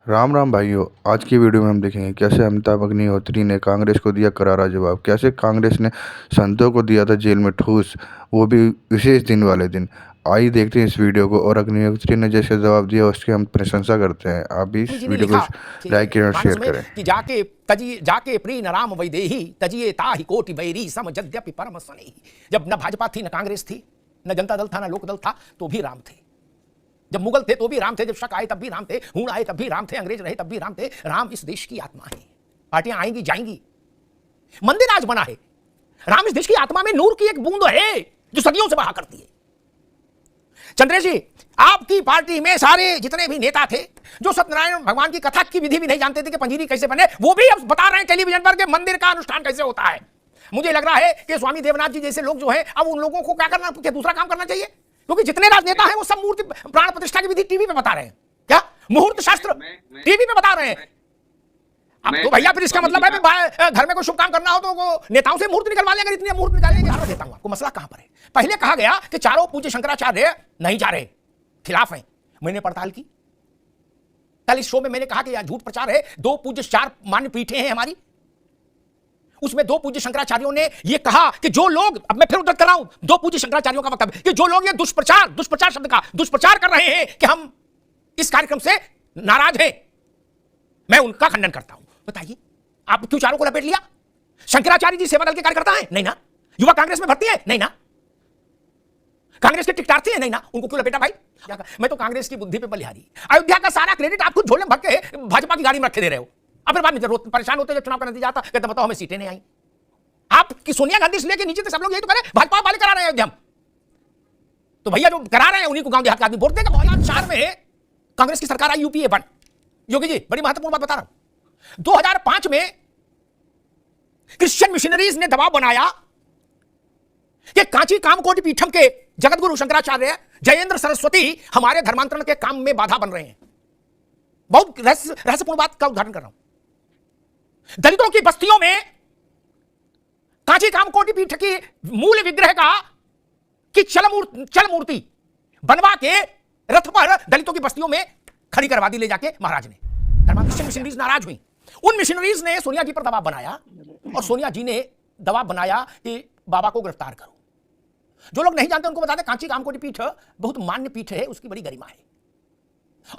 राम राम भाइयों। आज की वीडियो में हम देखेंगे कैसे अमिताभ अग्निहोत्री ने कांग्रेस को दिया करारा जवाब, कैसे कांग्रेस ने संतों को दिया था जेल में ठूस, वो भी विशेष दिन वाले दिन। आइए देखते हैं इस वीडियो को और अग्निहोत्री ने जैसे जवाब दिया उसकी हम प्रशंसा करते हैं। आप भी इस जी ने वीडियो लिखा को कि लाइक करें और मानस शेयर में करें। कि जाके प्री न राम वैदेही तजिए ताहि कोटि बैरी सम जद्यपि परम स्नेही। जब न भाजपा थी, न कांग्रेस थी, न जनता दल था, न लोक दल था, तो भी राम थे। जब मुगल थे तो भी राम थे, जब शक आए तब भी राम थे, हूण आए तब भी राम थे, अंग्रेज रहे तब भी राम थे। राम इस देश की आत्मा है। पार्टियां आएंगी जाएंगी, मंदिर आज बना है। राम इस देश की आत्मा में नूर की एक बूंद है जो सदियों से बहा करती है। चंद्रेश जी, आपकी पार्टी में सारे जितने भी नेता थे जो सत्यनारायण भगवान की कथा की विधि भी नहीं जानते थे कि पंजीरी कैसे बने, वो भी अब बता रहे हैं टेलीविजन पर कि मंदिर का अनुष्ठान कैसे होता है। मुझे लग रहा है कि स्वामी देवनाथ जी जैसे लोग जो है, अब उन लोगों को क्या करना, क्या दूसरा काम करना चाहिए, क्योंकि जितने राजनेता हैं वो सब मूर्ति प्राण प्रतिष्ठा की विधि टीवी पे बता रहे हैं। क्या मुहूर्त शास्त्र टीवी पे बता रहे हैं। अब तो भैया फिर इसका मतलब है कि घर में कोई शुभ काम करना हो तो वो नेताओं से मुहूर्त निकलवा लेंगे। इतनी मुहूर्त निकालेंगे, हार देता हूं आपको। मसला कहां पर है? पहले कहा गया कि चारों पूज्य शंकराचार्य नहीं जा रहे, खिलाफ हैं। मैंने पड़ताल की। कल इस शो में मैंने कहा कि यह झूठ प्रचार है। दो पूज्य, चार मान्य पीठें हैं हमारी, उसमें दो पूज्य शंकराचार्यों ने यह कहा कि जो लोग, अब मैं फिर उद्धृत कर रहा हूं दो पूज्य शंकराचार्यों का वक्तव्य, कि जो लोग ये दुष्प्रचार शब्द का दुष्प्रचार कर रहे हैं कि हम इस कार्यक्रम से नाराज हैं, मैं उनका खंडन करता हूं। बताइए, आप क्यों चारों को लपेट लिया? शंकराचार्य जी सेवा दल के कार्यकर्ता हैं? नहीं ना। युवा कांग्रेस में भर्ती है? नहीं ना। कांग्रेस के टिकटार्थी है? नहीं ना। उनको क्यों लपेटा भाई? मैं तो कांग्रेस की बुद्धि पे बलिहारी। अयोध्या का सारा क्रेडिट आप खुद झोले में भर के भाजपा की गाड़ी में रखे दे रहे हो। अब फिर बाद में परेशान होते जब चुनाव का नतीजा आता, कहते बताओ हमें सीटें नहीं आई। आपकी सोनिया गांधी से लेके नीचे तक सब लोग यही तो करें, भाजपा वाले करा रहे हैं अयोध्या में। तो भैया जो करा रहे हैं उन्हीं को गांव देहात का आदमी वोट देगा। 2004 में कांग्रेस की सरकार आई, यूपीए बन। योगी जी, बड़ी महत्वपूर्ण बात बता रहा हूं। 2005 में क्रिश्चियन मिशनरीज ने दबाव बनाया कि कांची कामकोटि पीठम के जगतगुरु शंकराचार्य जयेंद्र सरस्वती हमारे धर्मांतरण के काम में बाधा बन रहे हैं। बहुत रहस्यपूर्ण बात का उदाहरण कर रहा हूं। दलितों की बस्तियों में कांची कामकोटि पीठ की मूल विग्रह की चल मूर्ति बनवा के रथ पर दलितों की बस्तियों में खड़ी करवा दी ले जाके महाराज ने। क्रिश्चियन मिशनरीज नाराज हुई। उन मिशनरीज ने सोनिया जी पर दबाव बनाया और सोनिया जी ने दबाव बनाया कि बाबा को गिरफ्तार करो। जो लोग नहीं जानते उनको बता दें, कांची कामकोटि पीठ बहुत मान्य पीठ है, उसकी बड़ी गरिमा है।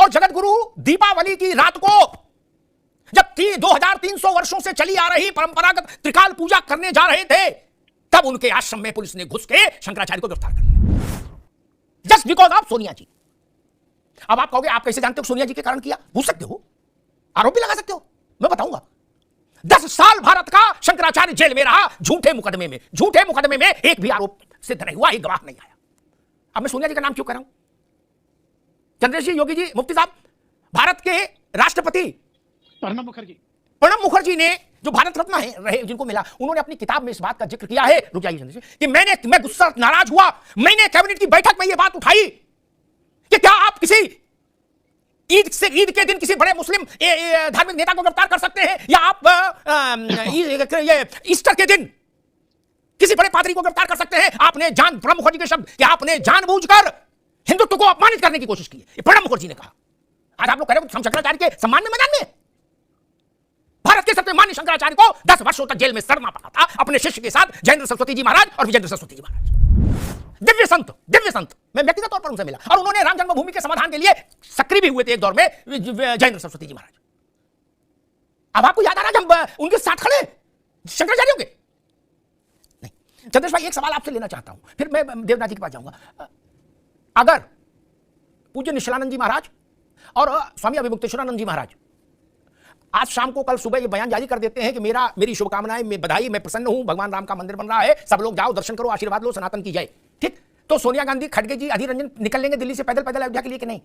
और जगत गुरु दीपावली की रात को जब 2300 वर्षों से चली आ रही परंपरागत त्रिकाल पूजा करने जा रहे थे, तब उनके आश्रम में पुलिस ने घुस के शंकराचार्य को गिरफ्तार कर लिया, जस्ट बिकॉज ऑफ सोनिया जी। अब आप कहोगे आप कैसे जानते हो सोनिया जी के कारण किया? पूछ सकते हो, आरोप भी लगा सकते हो, मैं बताऊंगा। 10 साल भारत का शंकराचार्य जेल में रहा, झूठे मुकदमे में एक भी आरोप सिद्ध नहीं हुआ, एक गवाह नहीं आया। अब मैं सोनिया जी का नाम क्यों कर रहा हूं? चंद्रेश जी, योगी जी, मुफ्ती साहब, भारत के राष्ट्रपति प्रणब मुखर्जी ने जो भारत रत्न है रहे जिनको मिला, उन्होंने अपनी किताब में इस बात का जिक्र किया है, रुक जाइए चंद्रेश, कि मैं गुस्सा नाराज हुआ, मैंने कैबिनेट की बैठक में यह बात उठाई कि क्या आप किसी ईद के दिन किसी बड़े मुस्लिम धार्मिक नेता को गिरफ्तार कर सकते हैं, या आप ईस्टर के दिन किसी बड़े पादरी को गिरफ्तार कर सकते हैं? आपने प्रणब मुखर्जी के शब्द कि आपने जानबूझकर हिंदुत्व को अपमानित करने की कोशिश की है, प्रणब मुखर्जी ने कहा। आज आप लोग कह रहे हो शंकराचार्य के सम्मान में, मैदान में। भारत के सबसे मान्य शंकराचार्य को 10 वर्षों तक जेल में सड़ना पड़ा था अपने शिष्य के साथ, जयेंद्र सरस्वती जी महाराज और विजेंद्र सरस्वती जी महाराज। दिव्य संत मैं व्यक्तिगत तौर पर उनसे मिला और उन्होंने राम जन्मभूमि के समाधान के लिए सक्रिय भी हुए थे एक दौर में, जयेंद्र सरस्वती जी महाराज। अब आपको याद आ रहा है हम उनके साथ खड़े शंकराचार्यों के? नहीं। चंद्रेश भाई, एक सवाल आपसे लेना चाहता हूं, फिर मैं देवनाथ जी के पास जाऊंगा। अगर पूज्य निश्चलानंद जी महाराज और स्वामी अभिमुक्तेश्वरानंद जी महाराज आज शाम को, कल सुबह ये बयान जारी कर देते हैं कि मेरी शुभकामनाएं, मैं बधाई, मैं प्रसन्न हूं, भगवान राम का मंदिर बन रहा है, सब लोग जाओ दर्शन करो, आशीर्वाद लो, सनातन की जय, ठीक, तो सोनिया गांधी, खड़गे जी, अधीर रंजन निकल लेंगे दिल्ली से पैदल अयोध्या के लिए कि नहीं?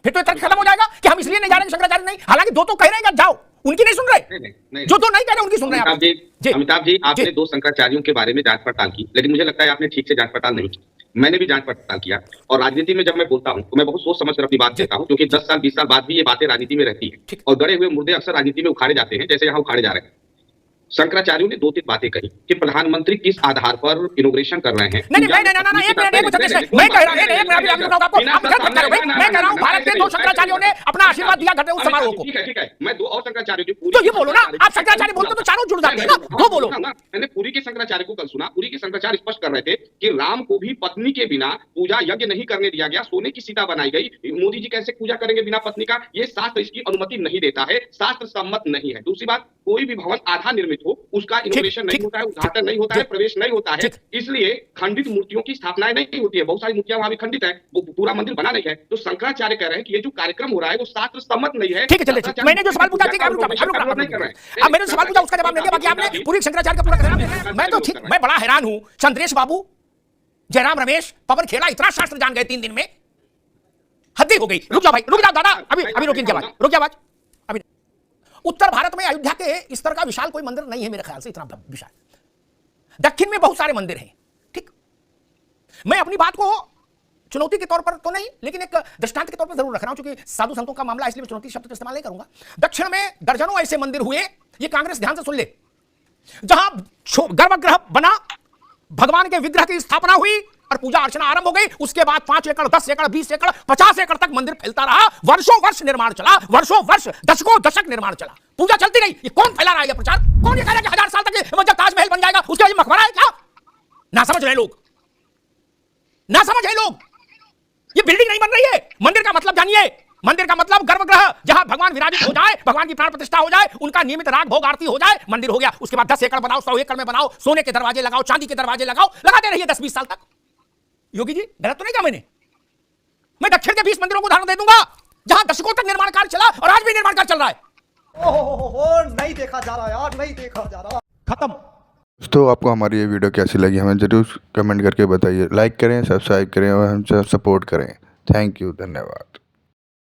फिर तो तर्क खत्म हो जाएगा कि हम इसलिए नहीं जा रहे शंकराचार्य नहीं। हालांकि दो तो कह रहे हैं जाओ, उनकी नहीं सुन रहे, जो दो नहीं कह रहे उनकी सुन रहे हैं। अमिताभ जी, आपने 2 शंकराचार्यों के बारे में जांच पड़ताल की, लेकिन मुझे लगता है आपने ठीक से जांच पड़ताल नहीं की। मैंने भी जांच पड़ताल किया, और राजनीति में जब मैं बोलता हूं तो मैं बहुत सोच समझ कर अपनी बात कहता हूं, क्योंकि 10 साल 20 साल बाद भी ये बातें राजनीति में रहती है, और गड़े हुए मुर्दे अक्सर राजनीति में उखाड़े जाते हैं, जैसे यहां उखाड़े जा रहे हैं। शंकराचार्यों ने 2-3 बातें कही कि प्रधानमंत्री किस आधार पर इनोग्रेशन कर रहे हैं। नहीं नहीं नहीं नहीं, एक मिनट मैं कह रहा हूं, एक मिनट अभी बताऊं आपको, आप गलत कर रहे हो भाई। मैं कह रहा हूं भारत के 2 शंकराचार्यों ने अपना आशीर्वाद दिया घटे उस समारोह को। ठीक है मैं 2 और शंकराचार्यों की तो ये बोलो ना, आप शंकराचार्य बोलते तो चारों जुड़ जाते हैं ना, 2 बोलो। मैंने पुरी के शंकराचार्य को कल सुना, पुरी के शंकराचार्य स्पष्ट कर रहे थे कि राम को भी पत्नी के बिना पूजा यज्ञ नहीं करने दिया गया, सोने की सीता बनाई गई। मोदी जी कैसे पूजा करेंगे बिना पत्नी का? ये शास्त्र इसकी अनुमति नहीं देता है, शास्त्र सम्मत नहीं है। दूसरी बात, कोई भी भवन आधा निर्मित हो उसका इनोवेशन नहीं होता है, उद्घाटन नहीं होता है, प्रवेश नहीं होता है, इसलिए खंडित मूर्तियों की स्थापना नहीं होती है। बहुत सारी मूर्तियां वहां भी खंडित है, वो पूरा मंदिर बना नहीं है। तो शंकराचार्य कह रहे हैं कि ये जो कार्यक्रम हो रहा है वो शास्त्र सम्मत नहीं है। ठीक है चलिए, मैंने जो सवाल पूछा, ठीक है अब मैंने जो सवाल पूछा उसका जवाब नहीं दिया, बाकी आपने पूरी शंकराचार्य का पूरा जवाब। मैं तो ठीक, मैं बड़ा हैरान हूं, चंद्रेश बाबू, जयराम रमेश, पवन खेड़ा इतना शास्त्र जान गए 3 दिन में, हद ही हो गई। रुक जाओ भाई, रुक जाओ दादा, अभी रुक इनके बाद, रुक जाओ आज। अभी उत्तर भारत में अयोध्या के इस तरह का विशाल कोई मंदिर नहीं है मेरे ख्याल से, इतना विशाल। दक्षिण में बहुत सारे मंदिर हैं, ठीक। मैं अपनी बात को चुनौती के तौर पर तो नहीं, लेकिन एक दृष्टांत के तौर पर जरूर रख रहा हूं, क्योंकि साधु संतों का मामला, इसलिए मैं चुनौती शब्द का इस्तेमाल नहीं करूंगा। दक्षिण में दर्जनों ऐसे मंदिर हुए, ये कांग्रेस ध्यान से सुन ले, जहां गर्भगृह बना, भगवान के विग्रह की स्थापना हुई और पूजा अर्चना आरंभ हो गई। उसके बाद 5 एकड़, 10 एकड़, 20 एकड़, 50 एकड़ तक मंदिर फैलता रहा। वर्षों वर्ष निर्माण चला, वर्षों वर्ष, दशकों दशक निर्माण चला, पूजा चलती रही। ये कौन फैला रहा है ये प्रचार? कौन ये कह रहा है कि 1000 साल तक जब ताजमहल बन जाएगा उसके बाद मकबरा है क्या? ना समझ रहे लोग, ना समझ रहे लोग। ये बिल्डिंग नहीं बन रही है, मंदिर का मतलब जानिए। मंदिर का मतलब गर्भगृह, जहां भगवान विराजित हो जाए, भगवान की प्राण प्रतिष्ठा हो जाए, उनका नियमित राग भोग आरती हो जाए, मंदिर हो गया। उसके बाद 10 एकड़ बनाओ, 100 एकड़ में बनाओ, सोने के दरवाजे लगाओ, चांदी के दरवाजे लगाओ, लगाते रहिए 10-20 साल तक। योगी जी गलत तो नहीं कहा मैंने? मैं दक्षिण के 20 मंदिरों को उदाहरण दे दूंगा जहां दशकों तक निर्माण कार्य चला और आज भी निर्माण कार्य चल रहा है। ओहो, नहीं देखा जा रहा यार, नहीं देखा जा रहा। खत्म। दोस्तों, आपको हमारी ये वीडियो कैसी लगी हमें ज़रूर कमेंट करके बताइए, लाइक करें, सब्सक्राइब करें और हमसे सपोर्ट करें। थैंक यू, धन्यवाद।